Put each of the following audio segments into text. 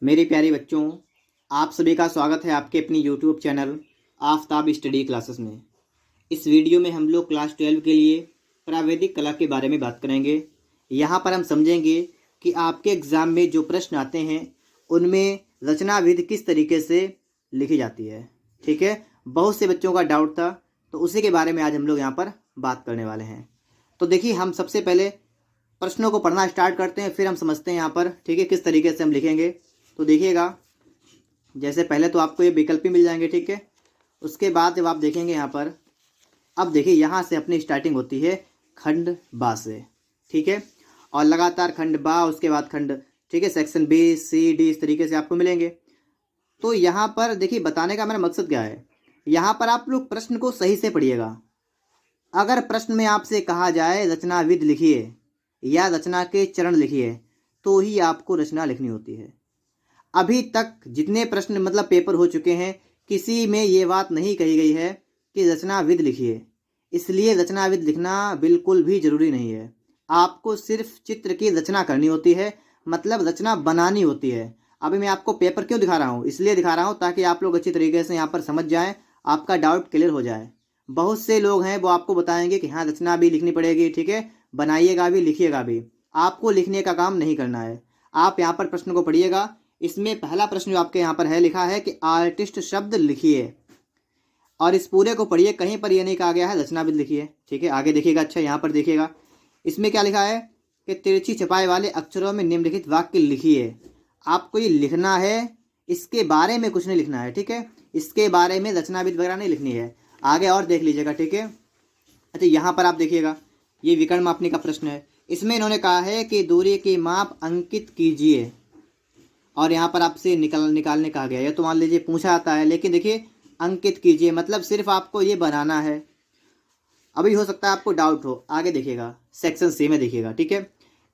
मेरे प्यारे बच्चों, आप सभी का स्वागत है आपके अपनी YouTube channel Aftab study classes में। इस वीडियो में हम लोग क्लास 12 के लिए प्रावैधिक कला के बारे में बात करेंगे। यहाँ पर हम समझेंगे कि आपके एग्ज़ाम में जो प्रश्न आते हैं उनमें रचना विधि किस तरीके से लिखी जाती है। ठीक है, बहुत से बच्चों का डाउट था, तो उसी के बारे में आज हम लोग यहाँ पर बात करने वाले हैं। तो देखिए, हम सबसे पहले प्रश्नों को पढ़ना स्टार्ट करते हैं, फिर हम समझते हैं यहाँ पर ठीक है किस तरीके से हम लिखेंगे। तो देखिएगा, जैसे पहले तो आपको ये विकल्प ही मिल जाएंगे। ठीक है, उसके बाद जब आप देखेंगे यहाँ पर, अब देखिए यहाँ से अपनी स्टार्टिंग होती है खंड बा से। ठीक है, और लगातार खंड बा, उसके बाद खंड, ठीक है, सेक्शन बी सी डी, इस तरीके से आपको मिलेंगे। तो यहाँ पर देखिए, बताने का मेरा मकसद क्या है, यहाँ पर आप लोग प्रश्न को सही से पढ़िएगा। अगर प्रश्न में आपसे कहा जाए रचना विधि लिखिए या रचना के चरण लिखिए, तो ही आपको रचना लिखनी होती है। अभी तक जितने प्रश्न मतलब पेपर हो चुके हैं, किसी में ये बात नहीं कही गई है कि रचना विधि लिखिए। इसलिए रचना विधि लिखना बिल्कुल भी ज़रूरी नहीं है। आपको सिर्फ चित्र की रचना करनी होती है, मतलब रचना बनानी होती है। अभी मैं आपको पेपर क्यों दिखा रहा हूँ, इसलिए दिखा रहा हूँ ताकि आप लोग अच्छी तरीके से यहाँ पर समझ जाएँ, आपका डाउट क्लियर हो जाए। बहुत से लोग हैं वो आपको बताएंगे कि हाँ रचना भी लिखनी पड़ेगी, ठीक है, बनाइएगा भी लिखिएगा भी। आपको लिखने का काम नहीं करना है। आप यहाँ पर प्रश्न को पढ़िएगा। इसमें पहला प्रश्न जो आपके यहाँ पर है, लिखा है कि आर्टिस्ट शब्द लिखिए, और इस पूरे को पढ़िए, कहीं पर ये नहीं कहा गया है रचना विधि लिखिए। ठीक है, आगे देखिएगा। अच्छा, यहाँ पर देखिएगा, इसमें क्या लिखा है कि तिरछी छपाई वाले अक्षरों में निम्नलिखित वाक्य लिखिए। आपको ये लिखना है, इसके बारे में कुछ नहीं लिखना है। ठीक है, इसके बारे में रचना विधि वगैरह नहीं लिखनी है। आगे और देख लीजिएगा। ठीक है, अच्छा यहाँ पर आप देखिएगा, ये विकर्ण मापने का प्रश्न है। इसमें इन्होंने कहा है कि दूरी की माप अंकित कीजिए, और यहाँ पर आपसे निकालने कहा गया है। तो मान लीजिए पूछा आता है, लेकिन देखिए अंकित कीजिए मतलब सिर्फ आपको ये बनाना है। अभी हो सकता है आपको डाउट हो, आगे देखिएगा सेक्शन सी में देखिएगा। ठीक है,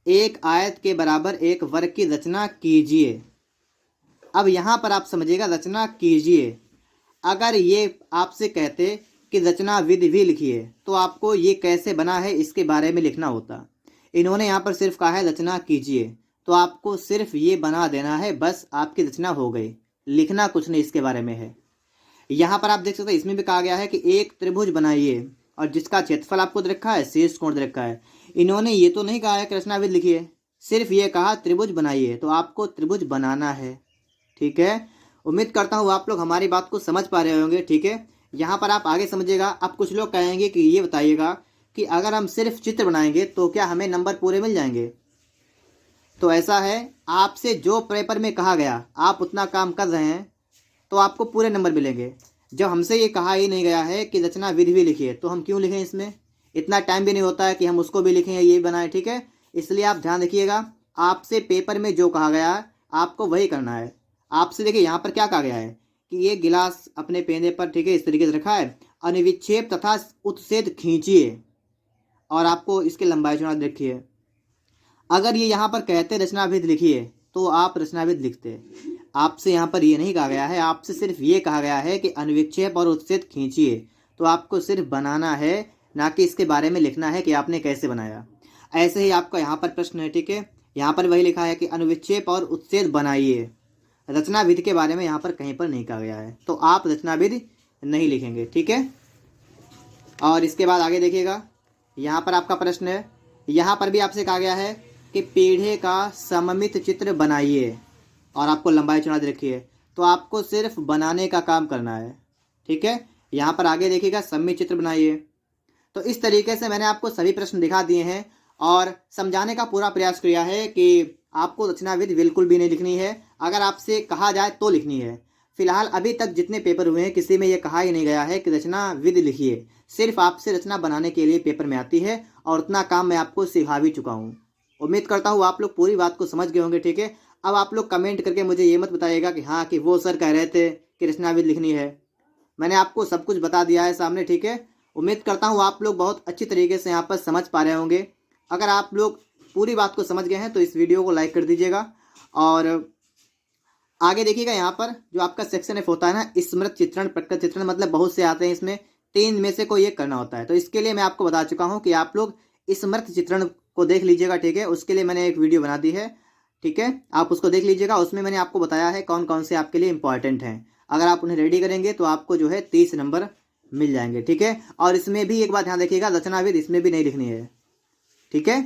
एक आयत के बराबर एक वर्ग की रचना कीजिए। अब यहाँ पर आप समझिएगा, रचना कीजिए। अगर ये आपसे कहते कि रचना विधि भी लिखिए, तो आपको ये कैसे बना है इसके बारे में लिखना होता। इन्होंने यहाँ पर सिर्फ कहा है रचना कीजिए, तो आपको सिर्फ ये बना देना है, बस आपकी रचना हो गई। लिखना कुछ नहीं इसके बारे में है। यहाँ पर आप देख सकते हैं, इसमें भी कहा गया है कि एक त्रिभुज बनाइए, और जिसका क्षेत्रफल आपको दे रखा है, शीर्ष कोण दे रखा है। इन्होंने ये तो नहीं कहा है कि रचना विधि लिखिए, सिर्फ ये कहा त्रिभुज बनाइए, तो आपको त्रिभुज बनाना है। ठीक है, उम्मीद करता हूँ आप लोग हमारी बात को समझ पा रहे होंगे। ठीक है, यहाँ पर आप आगे समझिएगा। अब कुछ लोग कहेंगे कि ये बताइएगा कि अगर हम सिर्फ चित्र बनाएंगे तो क्या हमें नंबर पूरे मिल जाएंगे। तो ऐसा है, आपसे जो पेपर में कहा गया आप उतना काम कर रहे हैं तो आपको पूरे नंबर मिलेंगे। जब हमसे ये कहा ही नहीं गया है कि रचना विधि भी लिखिए, तो हम क्यों लिखें। इसमें इतना टाइम भी नहीं होता है कि हम उसको भी लिखें या ये बनाएं। ठीक है, इसलिए आप ध्यान रखिएगा, आपसे पेपर में जो कहा गया है आपको वही करना है। आपसे देखिए यहाँ पर क्या कहा गया है कि ये गिलास अपने पेंदे पर, ठीक है, इस तरीके से रखा है, अनिविक्षेप तथा उत्सेद खींचिए, और आपको इसकी लंबाई चौड़ाई देखिए। अगर ये यहाँ पर कहते रचना विधि लिखिए, तो आप रचना विधि लिखते। आपसे यहाँ पर ये नहीं कहा गया है, आपसे सिर्फ ये कहा गया है कि अनुविक्षेप और उत्सेद खींचिए, तो आपको सिर्फ बनाना है, ना कि इसके बारे में लिखना है कि आपने कैसे बनाया। ऐसे ही आपका यहाँ पर प्रश्न है। ठीक है, यहाँ पर वही लिखा है कि अनुविक्षेप और उत्सेद बनाइए। रचना विधि के बारे में यहाँ पर कहीं पर नहीं कहा गया है, तो आप रचना विधि नहीं लिखेंगे। ठीक है, और इसके बाद आगे देखिएगा, यहाँ पर आपका प्रश्न है, यहाँ पर भी आपसे कहा गया है कि पेड़े का सममित चित्र बनाइए, और आपको लंबाई चौड़ाई दे रखी है, तो आपको सिर्फ बनाने का काम करना है। ठीक है, यहाँ पर आगे देखिएगा, सममित चित्र बनाइए। तो इस तरीके से मैंने आपको सभी प्रश्न दिखा दिए हैं और समझाने का पूरा प्रयास किया है कि आपको रचना विधि बिल्कुल भी नहीं लिखनी है। अगर आपसे कहा जाए तो लिखनी है। फिलहाल अभी तक जितने पेपर हुए हैं, किसी में यह कहा ही नहीं गया है कि रचना विधि लिखिए। सिर्फ आपसे रचना बनाने के लिए पेपर में आती है, और उतना काम मैं आपको सिखा भी चुका हूँ। उम्मीद करता हूँ आप लोग पूरी बात को समझ गए होंगे। ठीक है, अब आप लोग कमेंट करके मुझे ये मत बताइएगा कि हाँ कि वो सर कह रहे थे कि रचना विधि लिखनी है। मैंने आपको सब कुछ बता दिया है सामने। ठीक है, उम्मीद करता हूँ आप लोग बहुत अच्छी तरीके से यहाँ पर समझ पा रहे होंगे। अगर आप लोग पूरी बात को समझ गए हैं तो इस वीडियो को लाइक कर दीजिएगा, और आगे देखिएगा। यहाँ पर जो आपका सेक्शन एफ होता है ना, स्मृत चित्रण, प्रकृत चित्रण, मतलब बहुत से आते हैं, इसमें 3 में से कोई एक करना होता है। तो इसके लिए मैं आपको बता चुका हूँ कि आप लोग स्मृत चित्रण को देख लीजिएगा। ठीक है, उसके लिए मैंने एक वीडियो बना दी है, ठीक है, आप उसको देख लीजिएगा। उसमें मैंने आपको बताया है कौन कौन से आपके लिए इंपॉर्टेंट हैं। अगर आप उन्हें रेडी करेंगे तो आपको जो है 30 नंबर मिल जाएंगे। ठीक है, और इसमें भी एक बात ध्यान रखिएगा, रचना विध इसमें भी नहीं लिखनी है। ठीक है,